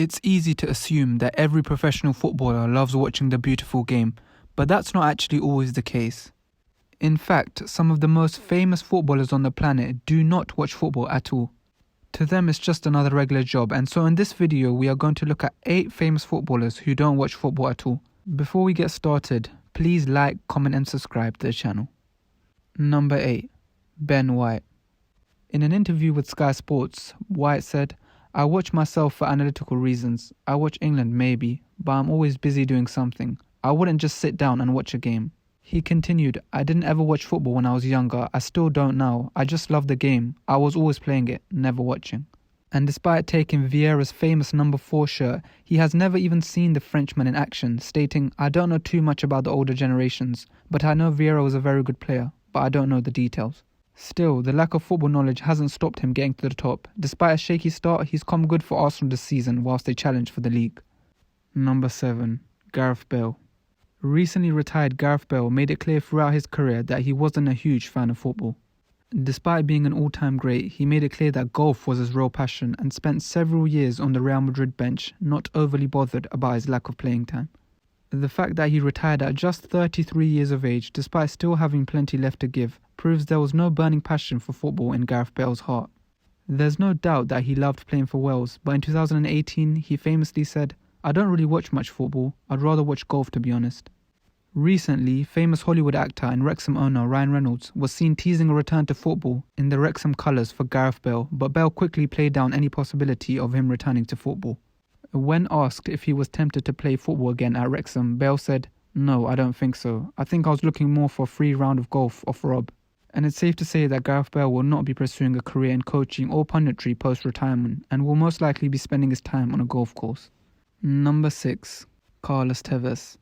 It's easy to assume that every professional footballer loves watching the beautiful game, but that's not actually always the case. In fact, some of the most famous footballers on the planet do not watch football at all. To them, it's just another regular job, and so in this video, we are going to look at 8 famous footballers who don't watch football at all. Before we get started, please like, comment and subscribe to the channel. Number 8. Ben White. In an interview with Sky Sports, White said, "I watch myself for analytical reasons. I watch England maybe, but I'm always busy doing something. I wouldn't just sit down and watch a game." He continued, "I didn't ever watch football when I was younger. I still don't now. I just love the game. I was always playing it, never watching." And despite taking Vieira's famous number 4 shirt, he has never even seen the Frenchman in action, stating, "I don't know too much about the older generations, but I know Vieira was a very good player, but I don't know the details." Still, the lack of football knowledge hasn't stopped him getting to the top. Despite a shaky start, he's come good for Arsenal this season whilst they challenge for the league. Number 7. Gareth Bale. Recently retired Gareth Bale made it clear throughout his career that he wasn't a huge fan of football. Despite being an all-time great, he made it clear that golf was his real passion and spent several years on the Real Madrid bench, not overly bothered about his lack of playing time. The fact that he retired at just 33 years of age, despite still having plenty left to give, proves there was no burning passion for football in Gareth Bale's heart. There's no doubt that he loved playing for Wales, but in 2018 he famously said, "I don't really watch much football, I'd rather watch golf to be honest." Recently, famous Hollywood actor and Wrexham owner Ryan Reynolds was seen teasing a return to football in the Wrexham colours for Gareth Bale, but Bale quickly played down any possibility of him returning to football. When asked if he was tempted to play football again at Wrexham, Bale said, "No, I don't think so. I think I was looking more for a free round of golf off Rob." And it's safe to say that Gareth Bale will not be pursuing a career in coaching or punditry post-retirement and will most likely be spending his time on a golf course. Number 6. Carlos Tevis.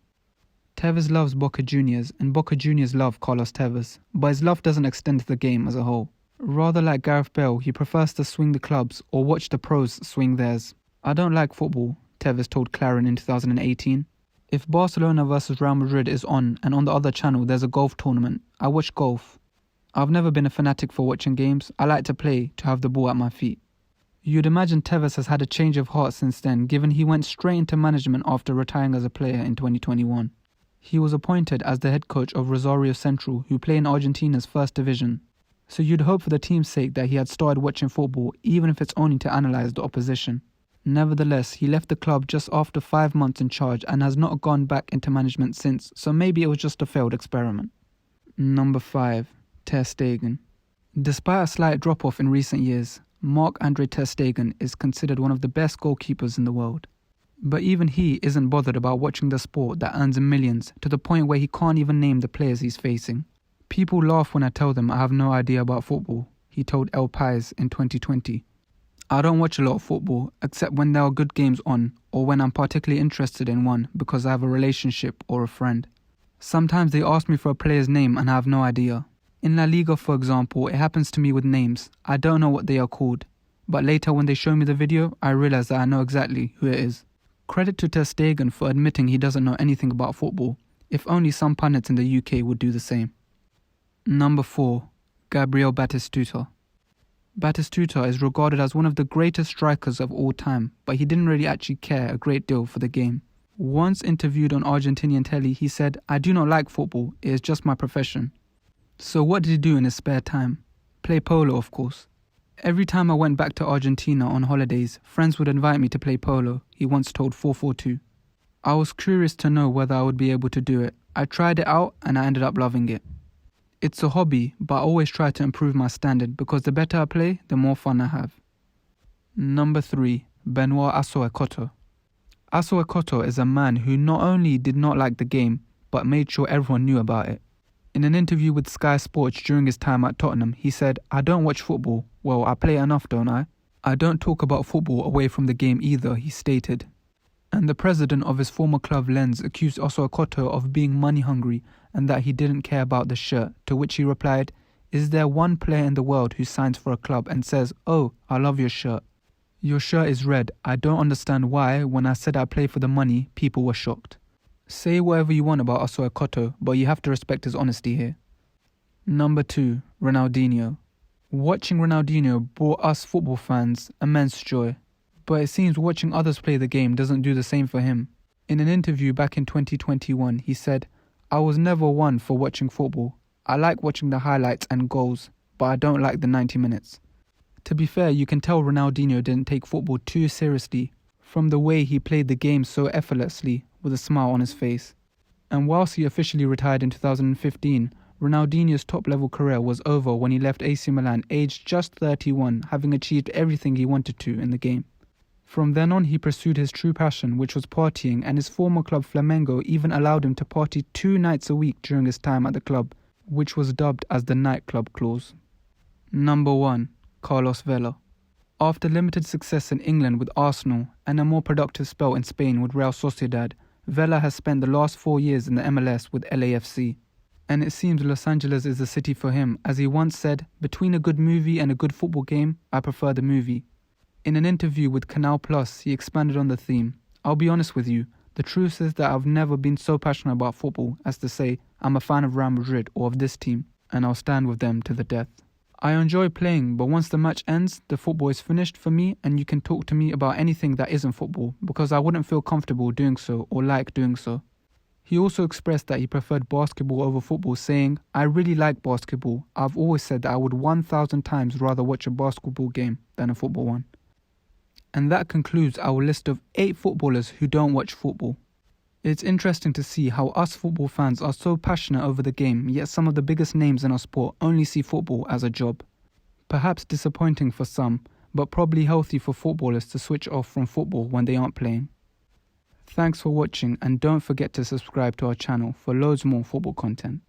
Tevis loves Boca Juniors and Boca Juniors love Carlos Tevis, but his love doesn't extend to the game as a whole. Rather like Gareth Bale, he prefers to swing the clubs or watch the pros swing theirs. "I don't like football," Tevis told Clarin in 2018. "If Barcelona vs Real Madrid is on and on the other channel there's a golf tournament, I watch golf. I've never been a fanatic for watching games. I like to play, to have the ball at my feet." You'd imagine Tevis has had a change of heart since then, given he went straight into management after retiring as a player in 2021. He was appointed as the head coach of Rosario Central, who play in Argentina's first division. So you'd hope for the team's sake that he had started watching football, even if it's only to analyse the opposition. Nevertheless, he left the club just after 5 months in charge and has not gone back into management since, so maybe it was just a failed experiment. Number 5. Ter Stegen. Despite a slight drop-off in recent years, MarcAndre Ter Stegen is considered one of the best goalkeepers in the world. But even he isn't bothered about watching the sport that earns him millions, to the point where he can't even name the players he's facing. "People laugh when I tell them I have no idea about football," he told El País in 2020. "I don't watch a lot of football, except when there are good games on, or when I'm particularly interested in one because I have a relationship or a friend. Sometimes they ask me for a player's name and I have no idea. In La Liga, for example, it happens to me with names. I don't know what they are called, but later when they show me the video, I realize that I know exactly who it is." Credit to Ter Stegen for admitting he doesn't know anything about football. If only some pundits in the UK would do the same. Number 4. Gabriel Batistuta. Batistuta is regarded as one of the greatest strikers of all time, but he didn't really actually care a great deal for the game. Once interviewed on Argentinian telly, he said, "I do not like football, it is just my profession." So what did he do in his spare time? Play polo, of course. "Every time I went back to Argentina on holidays, friends would invite me to play polo," he once told 442. "I was curious to know whether I would be able to do it. I tried it out and I ended up loving it. It's a hobby, but I always try to improve my standard because the better I play, the more fun I have." Number 3. Benoit Asamoah. Asamoah is a man who not only did not like the game, but made sure everyone knew about it. In an interview with Sky Sports during his time at Tottenham, he said, "I don't watch football. Well, I play enough, don't I? I don't talk about football away from the game either," he stated. And the president of his former club Lens accused Asamoah of being money hungry and that he didn't care about the shirt, to which he replied, "Is there one player in the world who signs for a club and says, 'Oh, I love your shirt. Your shirt is red. I don't understand why, when I said I play for the money, people were shocked.'" Say whatever you want about Asamoah, but you have to respect his honesty here. Number 2. Ronaldinho. Watching Ronaldinho brought us football fans immense joy. But it seems watching others play the game doesn't do the same for him. In an interview back in 2021, he said, "I was never one for watching football. I like watching the highlights and goals, but I don't like the 90 minutes." To be fair, you can tell Ronaldinho didn't take football too seriously from the way he played the game so effortlessly with a smile on his face. And whilst he officially retired in 2015, Ronaldinho's top-level career was over when he left AC Milan aged just 31, having achieved everything he wanted to in the game. From then on, he pursued his true passion, which was partying, and his former club Flamengo even allowed him to party 2 nights a week during his time at the club, which was dubbed as the nightclub clause. Number 1. Carlos Vela. After limited success in England with Arsenal and a more productive spell in Spain with Real Sociedad, Vela has spent the last 4 years in the MLS with LAFC. And it seems Los Angeles is the city for him, as he once said, "Between a good movie and a good football game, I prefer the movie." In an interview with Canal Plus, he expanded on the theme. "I'll be honest with you, the truth is that I've never been so passionate about football as to say I'm a fan of Real Madrid or of this team, and I'll stand with them to the death. I enjoy playing, but once the match ends, the football is finished for me and you can talk to me about anything that isn't football, because I wouldn't feel comfortable doing so or like doing so." He also expressed that he preferred basketball over football, saying, "I really like basketball. I've always said that I would 1,000 times rather watch a basketball game than a football one." And that concludes our list of 8 footballers who don't watch football. It's interesting to see how us football fans are so passionate over the game, yet some of the biggest names in our sport only see football as a job. Perhaps disappointing for some, but probably healthy for footballers to switch off from football when they aren't playing. Thanks for watching, and don't forget to subscribe to our channel for loads more football content.